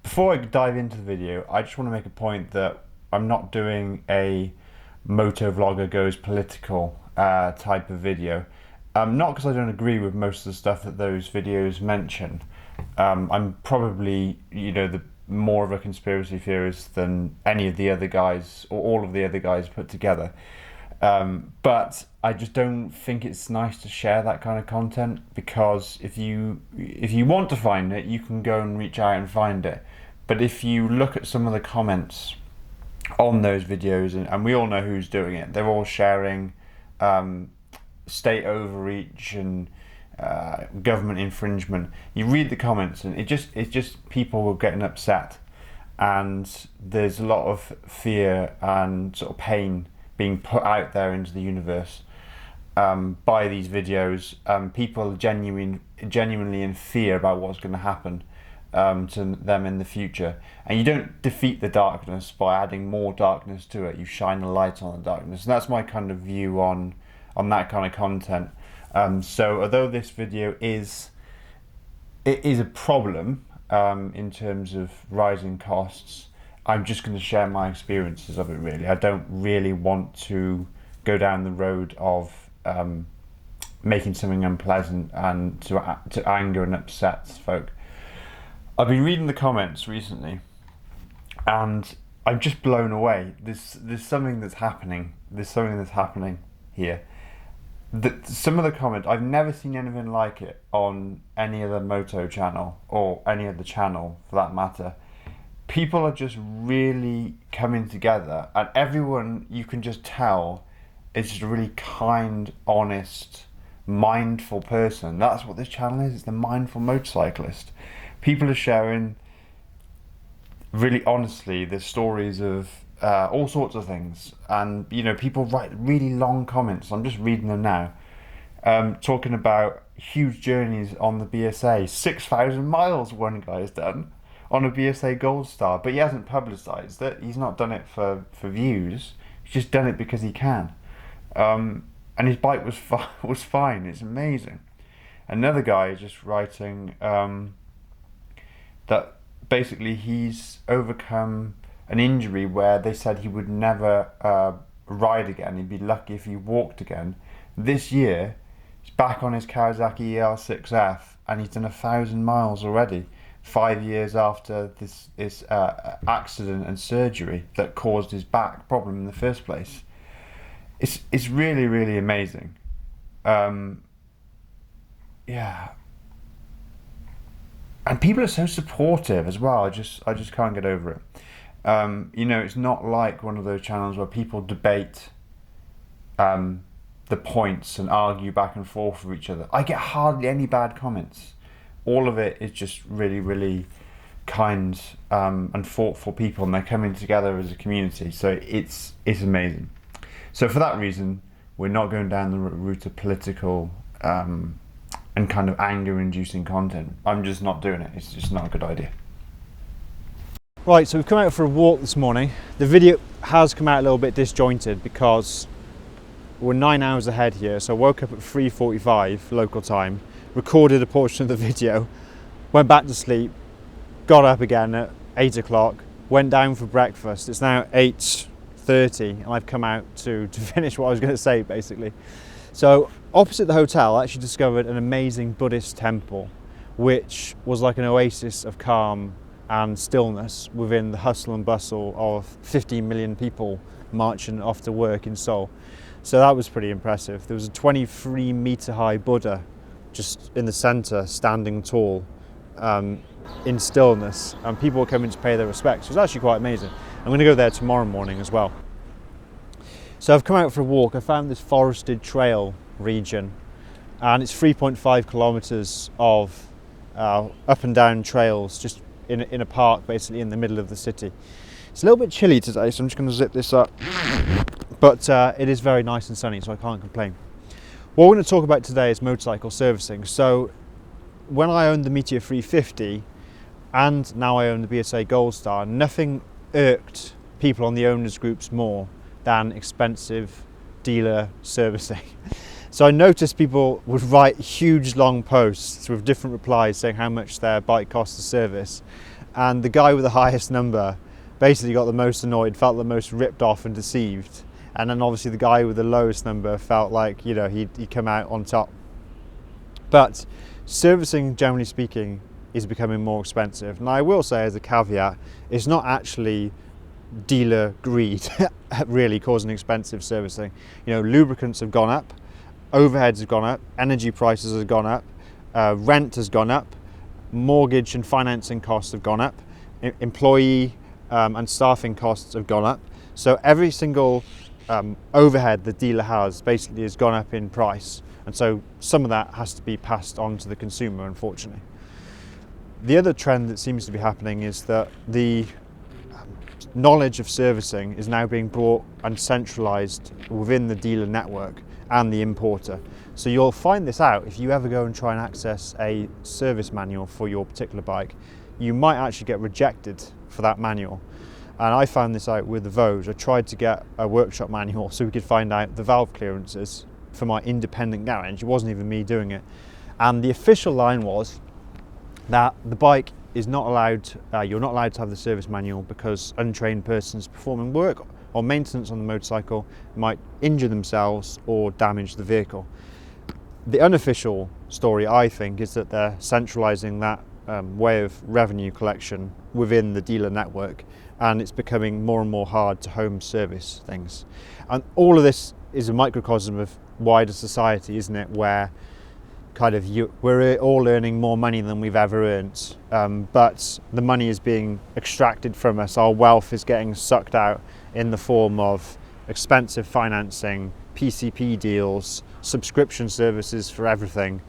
Before I dive into the video, I just want to make a point that I'm not doing a moto vlogger goes political type of video. Not because I don't agree with most of the stuff that those videos mention. I'm probably, the more of a conspiracy theorist than any of the other guys or all of the other guys put together. But I just don't think it's nice to share that kind of content, because if you want to find it, you can go and reach out and find it. But if you look at some of the comments on those videos, and we all know who's doing it, they're all sharing state overreach and government infringement. You read the comments and it's just people getting upset, and there's a lot of fear and sort of pain being put out there into the universe by these videos. People are genuinely in fear about what's going to happen to them in the future. And you don't defeat the darkness by adding more darkness to it. You shine a light on the darkness. And that's my kind of view on that kind of content. So although this video is a problem in terms of rising costs, I'm just going to share my experiences of it, really. I don't really want to go down the road of making something unpleasant and to anger and upset folk. I've been reading the comments recently, and I'm just blown away. There's something that's happening. There's something that's happening here. Some of the comments, I've never seen anything like it on any other moto channel, or any other channel for that matter. People are just really coming together, and everyone, you can just tell, is just a really kind, honest, mindful person. That's what this channel is. It's the mindful motorcyclist. People are sharing really honestly the stories of all sorts of things, and people write really long comments. I'm just reading them now, talking about huge journeys on the BSA. 6,000 miles one guy's done on a BSA Gold Star, but he hasn't publicised it. He's not done it for views. He's just done it because he can. And his bike was fine. It's amazing. Another guy is just writing that basically he's overcome an injury where they said he would never ride again. He'd be lucky if he walked again. This year, he's back on his Kawasaki ER6F, and he's done 1,000 miles already, 5 years after this accident and surgery that caused his back problem in the first place. It's really, really amazing. Yeah. And people are so supportive as well. I just can't get over it. It's not like one of those channels where people debate the points and argue back and forth with each other. I get hardly any bad comments. All of it is just really, really kind and thoughtful people, and they're coming together as a community. So it's amazing. So for that reason, we're not going down the route of political and kind of anger-inducing content. I'm just not doing it. It's just not a good idea. Right, so we've come out for a walk this morning. The video has come out a little bit disjointed because we're 9 hours ahead here. So I woke up at 3:45 local time, recorded a portion of the video, went back to sleep, got up again at 8 o'clock, went down for breakfast. It's now 8:30 and I've come out to finish what I was going to say, basically. So opposite the hotel, I actually discovered an amazing Buddhist temple, which was like an oasis of calm and stillness within the hustle and bustle of 15 million people marching off to work in Seoul. So that was pretty impressive. There was a 23-meter high Buddha just in the center, standing tall, in stillness, and people were coming to pay their respects. It was actually quite amazing. I'm going to go there tomorrow morning as well. So I've come out for a walk. I found this forested trail region, and it's 3.5 kilometers of up and down trails, just in a park basically in the middle of the city. It's a little bit chilly today, so I'm just going to zip this up, but it is very nice and sunny, so I can't complain. What we're going to talk about today is motorcycle servicing. So when I owned the Meteor 350 and now I own the BSA Gold Star, nothing irked people on the owners groups more than expensive dealer servicing. So I noticed people would write huge long posts with different replies saying how much their bike costs to service, and the guy with the highest number basically got the most annoyed, felt the most ripped off and deceived, and then obviously the guy with the lowest number felt like, you know, he'd come out on top. But servicing, generally speaking, is becoming more expensive. Now I will say, as a caveat, it's not actually dealer greed really causing expensive servicing. You know, lubricants have gone up, overheads have gone up, energy prices have gone up, rent has gone up, mortgage and financing costs have gone up, employee and staffing costs have gone up. So every single overhead the dealer has basically has gone up in price, and so some of that has to be passed on to the consumer, unfortunately. The other trend that seems to be happening is that the knowledge of servicing is now being brought and centralized within the dealer network and the importer. So you'll find this out if you ever go and try and access a service manual for your particular bike. You might actually get rejected for that manual. And I found this out with the Vogue. I tried to get a workshop manual so we could find out the valve clearances for my independent garage. It wasn't even me doing it. And the official line was that the bike is not allowed, you're not allowed to have the service manual because untrained persons performing work or maintenance on the motorcycle might injure themselves or damage the vehicle. The unofficial story, I think, is that they're centralizing that way of revenue collection within the dealer network, and it's becoming more and more hard to home service things. And all of this is a microcosm of wider society, isn't it, where kind of we're all earning more money than we've ever earned, but the money is being extracted from us. Our wealth is getting sucked out in the form of expensive financing, PCP deals, subscription services for everything,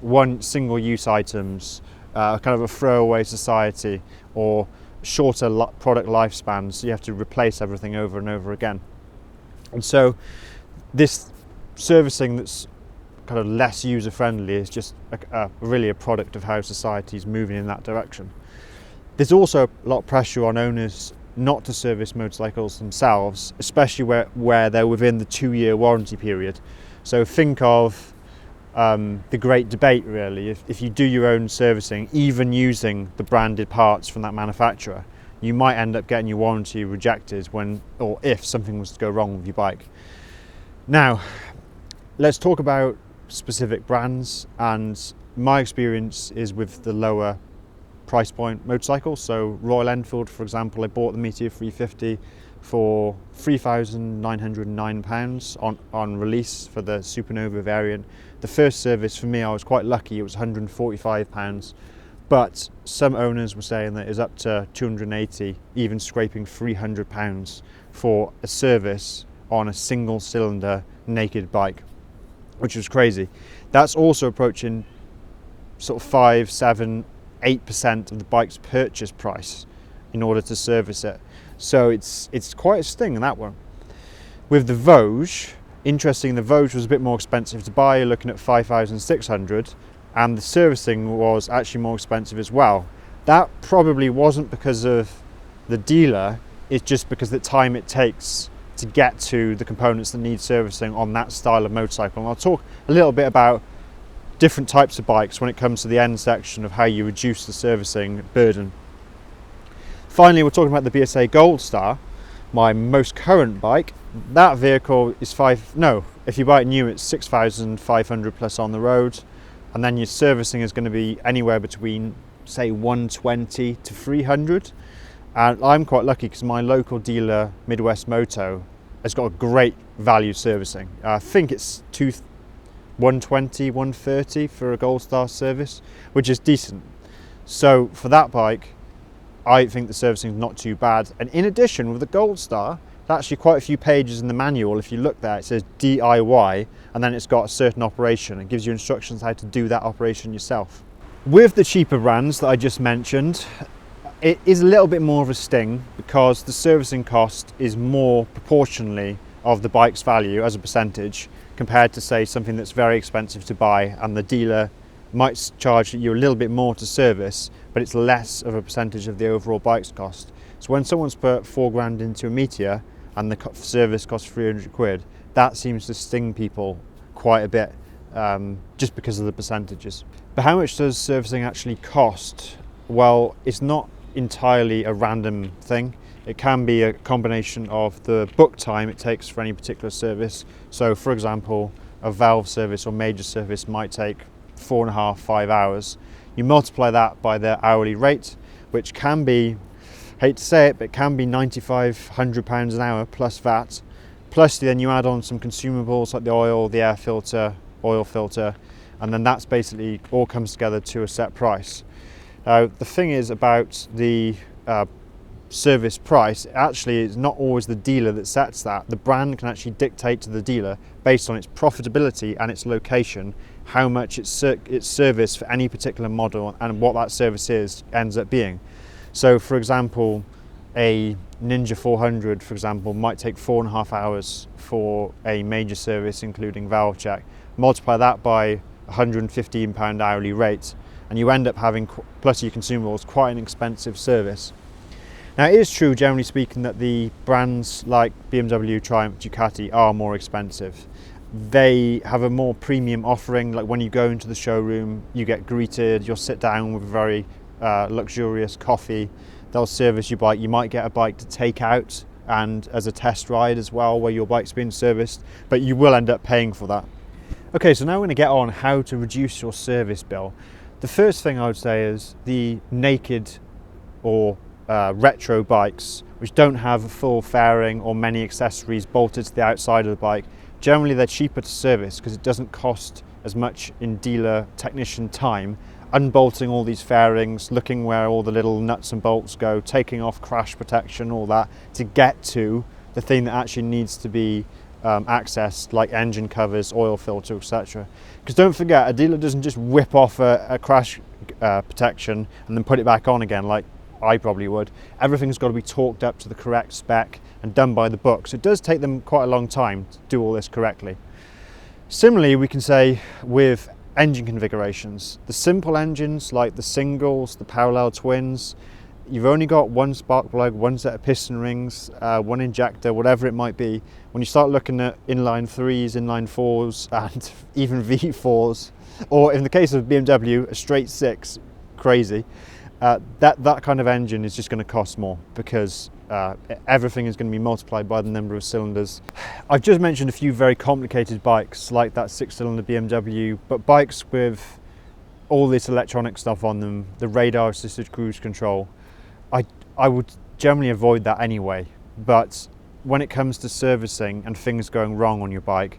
one single use items, kind of a throwaway society, or shorter product lifespans, so you have to replace everything over and over again. And so this servicing that's kind of less user friendly is just really a product of how society is moving in that direction. There's also a lot of pressure on owners not to service motorcycles themselves, especially where they're within the 2-year warranty period. So think of the great debate, really. If you do your own servicing, even using the branded parts from that manufacturer, you might end up getting your warranty rejected when or if something was to go wrong with your bike. Now, let's talk about specific brands, and my experience is with the lower price point motorcycles. So Royal Enfield, for example, I bought the Meteor 350 for £3,909 on release for the Supernova variant. The first service for me, I was quite lucky, it was £145, but some owners were saying that it's up to £280, even scraping £300 for a service on a single cylinder naked bike, which was crazy. That's also approaching sort of 5, 7, 8% of the bike's purchase price in order to service it. So it's quite a sting in that one. With the Vogue, interesting, the Vogue was a bit more expensive to buy. You're looking at 5,600, and the servicing was actually more expensive as well. That probably wasn't because of the dealer, it's just because of the time it takes to get to the components that need servicing on that style of motorcycle. And I'll talk a little bit about different types of bikes when it comes to the end section of how you reduce the servicing burden. Finally, we're talking about the BSA Gold Star, my most current bike. That vehicle is if you buy it new, it's 6,500 plus on the road, and then your servicing is going to be anywhere between, say, 120 to 300. And I'm quite lucky because my local dealer, Midwest Moto, has got a great value servicing. I think it's 120, 130 for a Gold Star service, which is decent. So for that bike, I think the servicing is not too bad. And in addition, with the Gold Star, there's actually quite a few pages in the manual. If you look there, it says DIY, and then it's got a certain operation. It gives you instructions how to do that operation yourself. With the cheaper brands that I just mentioned, it is a little bit more of a sting because the servicing cost is more proportionally of the bike's value as a percentage compared to, say, something that's very expensive to buy, and the dealer might charge you a little bit more to service, but it's less of a percentage of the overall bike's cost. So when someone's put £4,000 into a Meteor and the service costs 300 quid, that seems to sting people quite a bit, just because of the percentages. But how much does servicing actually cost? Well, it's not entirely a random thing. It can be a combination of the book time it takes for any particular service. So for example, a valve service or major service might take 4.5, 5 hours. You multiply that by their hourly rate, which can be, hate to say it, but it can be £95, £100 an hour plus VAT. Plus then you add on some consumables like the oil, the air filter, oil filter, and then that's basically all comes together to a set price. Now the thing is about the service price, actually it's not always the dealer that sets that. The brand can actually dictate to the dealer based on its profitability and its location how much its service for any particular model and what that service is ends up being. So for example, a Ninja 400 for example might take 4.5 hours for a major service including valve check. Multiply that by £115 hourly rate and you end up having, plus your consumables, quite an expensive service. Now it is true, generally speaking, that the brands like BMW, Triumph, Ducati are more expensive. They have a more premium offering, like when you go into the showroom, you get greeted, you'll sit down with a very luxurious coffee, they'll service your bike, you might get a bike to take out and as a test ride as well, where your bike's being serviced, but you will end up paying for that. Okay, so now we're going to get on how to reduce your service bill. The first thing I would say is the naked or retro bikes which don't have a full fairing or many accessories bolted to the outside of the bike. Generally they're cheaper to service because it doesn't cost as much in dealer technician time unbolting all these fairings, looking where all the little nuts and bolts go, taking off crash protection, all that, to get to the thing that actually needs to be accessed, like engine covers, oil filter, etc. Because don't forget, a dealer doesn't just whip off a crash protection and then put it back on again like I probably would. Everything's got to be torqued up to the correct spec and done by the book. So it does take them quite a long time to do all this correctly. Similarly, we can say with engine configurations, the simple engines like the singles, the parallel twins, you've only got one spark plug, one set of piston rings, one injector, whatever it might be. When you start looking at inline 3s, inline 4s and even V4s, or in the case of BMW, a straight 6, crazy. That kind of engine is just going to cost more because everything is going to be multiplied by the number of cylinders. I've just mentioned a few very complicated bikes like that 6-cylinder BMW, but bikes with all this electronic stuff on them, the radar assisted cruise control, I would generally avoid that anyway. But when it comes to servicing and things going wrong on your bike,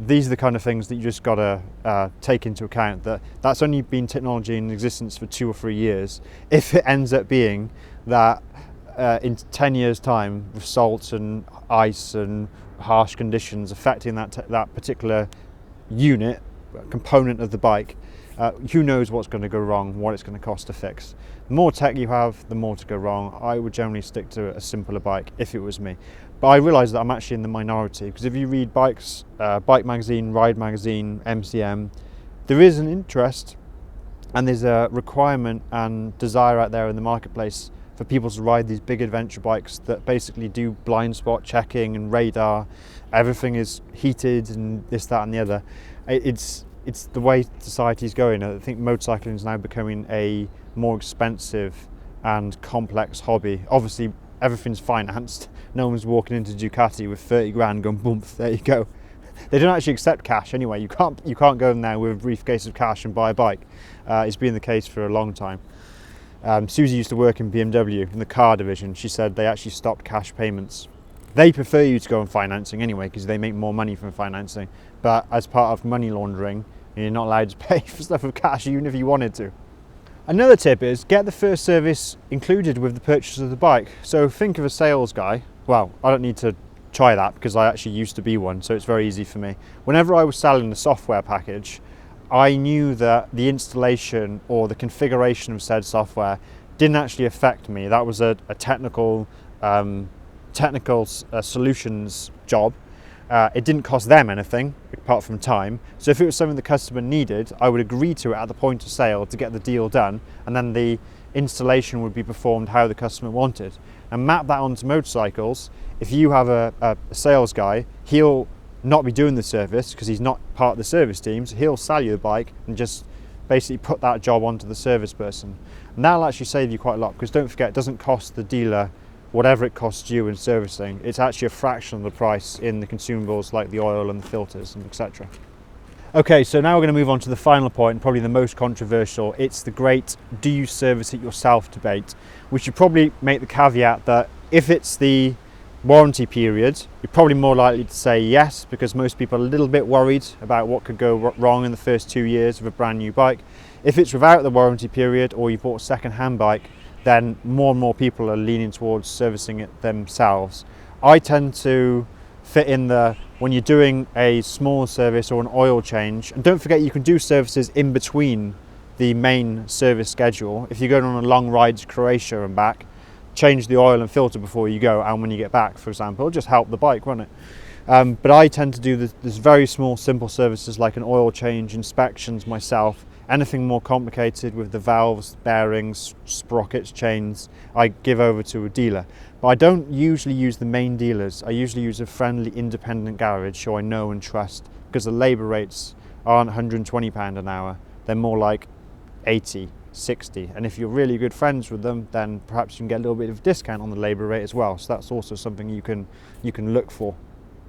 these are the kind of things that you just got to take into account, that's only been technology in existence for 2 or 3 years. If it ends up being that in 10 years time, with salt and ice and harsh conditions affecting that particular unit, component of the bike, who knows what's going to go wrong, what it's going to cost to fix. The more tech you have, the more to go wrong. I would generally stick to a simpler bike if it was me. But I realise that I'm actually in the minority, because if you read bikes, Bike Magazine, Ride Magazine, MCM, there is an interest and there's a requirement and desire out there in the marketplace for people to ride these big adventure bikes that basically do blind spot checking and radar. Everything is heated and this, that and the other. It's the way society's going. I think motorcycling is now becoming a more expensive and complex hobby. Obviously everything's financed. No one's walking into Ducati with 30 grand going boom, there you go. They don't actually accept cash anyway. You can't go in there with a briefcase of cash and buy a bike. It's been the case for a long time. Susie used to work in BMW in the car division. She said they actually stopped cash payments. They prefer you to go on financing anyway because they make more money from financing. But as part of money laundering, you're not allowed to pay for stuff with cash even if you wanted to. Another tip is get the first service included with the purchase of the bike. So think of a sales guy. Well, I don't need to try that because I actually used to be one, so it's very easy for me. Whenever I was selling the software package, I knew that the installation or the configuration of said software didn't actually affect me. That was a technical solutions job. It didn't cost them anything apart from time. So if it was something the customer needed, I would agree to it at the point of sale to get the deal done, and then the installation would be performed how the customer wanted. And map that onto motorcycles. If you have a sales guy, he'll not be doing the service because he's not part of the service team, so he'll sell you the bike and just basically put that job onto the service person. And that'll actually save you quite a lot, because don't forget, it doesn't cost the dealer whatever it costs you in servicing. It's actually a fraction of the price in the consumables like the oil and the filters and etc. Okay, so now we're going to move on to the final point, probably the most controversial. It's the great do you service it yourself debate. We should probably make the caveat that if it's the warranty period, you're probably more likely to say yes, because most people are a little bit worried about what could go wrong in the first 2 years of a brand new bike. If it's without the warranty period, or you bought a second-hand bike, then more and more people are leaning towards servicing it themselves. I tend to fit in the, when you're doing a small service or an oil change, and don't forget you can do services in between the main service schedule. If you're going on a long ride to Croatia and back, change the oil and filter before you go, and when you get back, for example, it'll just help the bike, won't it? But I tend to do this very small, simple services like an oil change, inspections myself. Anything more complicated with the valves, bearings, sprockets, chains, I give over to a dealer. But I don't usually use the main dealers. I usually use a friendly independent garage who I know and trust, because the labour rates aren't £120 an hour. They're more like 80, 60. And if you're really good friends with them, then perhaps you can get a little bit of a discount on the labour rate as well. So that's also something you can look for.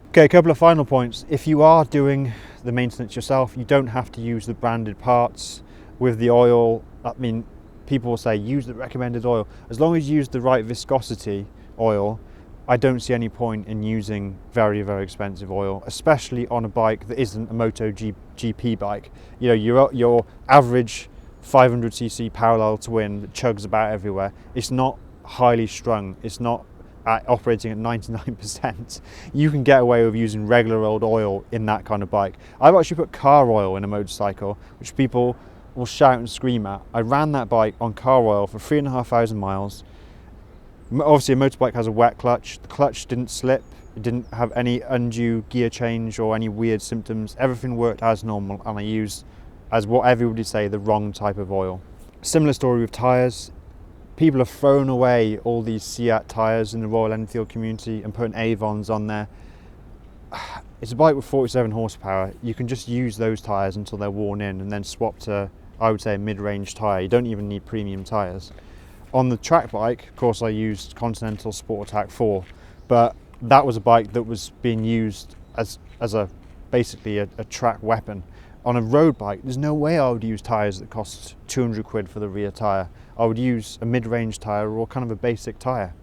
Okay, a couple of final points. If you are doing the maintenance yourself, you don't have to use the branded parts. With the oil, I mean, people will say use the recommended oil. As long as you use the right viscosity oil, I don't see any point in using very, very expensive oil, especially on a bike that isn't a MotoGP bike. You know, your average 500cc parallel twin that chugs about everywhere, it's not highly strung, it's not operating at 99%. You can get away with using regular old oil in that kind of bike. I've actually put car oil in a motorcycle, which people will shout and scream at. I ran that bike on car oil for 3,500 miles. Obviously a motorbike has a wet clutch. The clutch didn't slip, it didn't have any undue gear change or any weird symptoms. Everything worked as normal, and I used, as what everybody say, the wrong type of oil. Similar story with tyres. People have thrown away all these Seat tyres in the Royal Enfield community and putting Avons on there. It's a bike with 47 horsepower. You can just use those tyres until they're worn in and then swap to, I would say, a mid-range tyre. You don't even need premium tyres. On the track bike, of course, I used Continental Sport Attack 4, but that was a bike that was being used as basically a track weapon. On a road bike, there's no way I would use tyres that cost 200 quid for the rear tyre. I would use a mid-range tyre or kind of a basic tyre.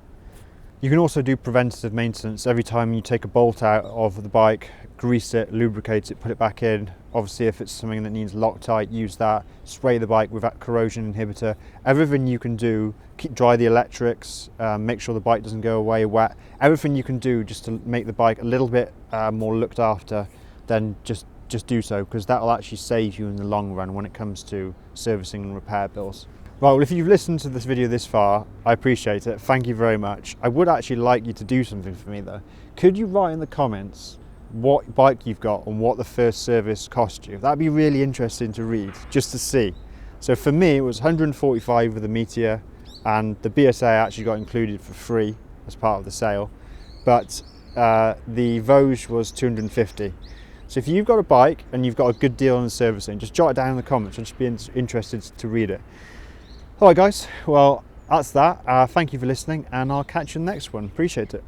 You can also do preventative maintenance. Every time you take a bolt out of the bike, grease it, lubricate it, put it back in. Obviously, if it's something that needs Loctite, use that. Spray the bike with that corrosion inhibitor. Everything you can do, dry the electrics, make sure the bike doesn't go away wet. Everything you can do just to make the bike a little bit more looked after, then just do so, because that will actually save you in the long run when it comes to servicing and repair bills. Right, well, if you've listened to this video this far, I appreciate it. Thank you very much. I would actually like you to do something for me though. Could you write in the comments what bike you've got and what the first service cost you? That'd be really interesting to read, just to see. So for me, it was 145 with the Meteor, and the BSA actually got included for free as part of the sale, but the Vosges was 250. So if you've got a bike and you've got a good deal on the servicing, just jot it down in the comments. I'd just be interested to read it. All right, guys. Well, that's that. Thank you for listening, and I'll catch you in the next one. Appreciate it.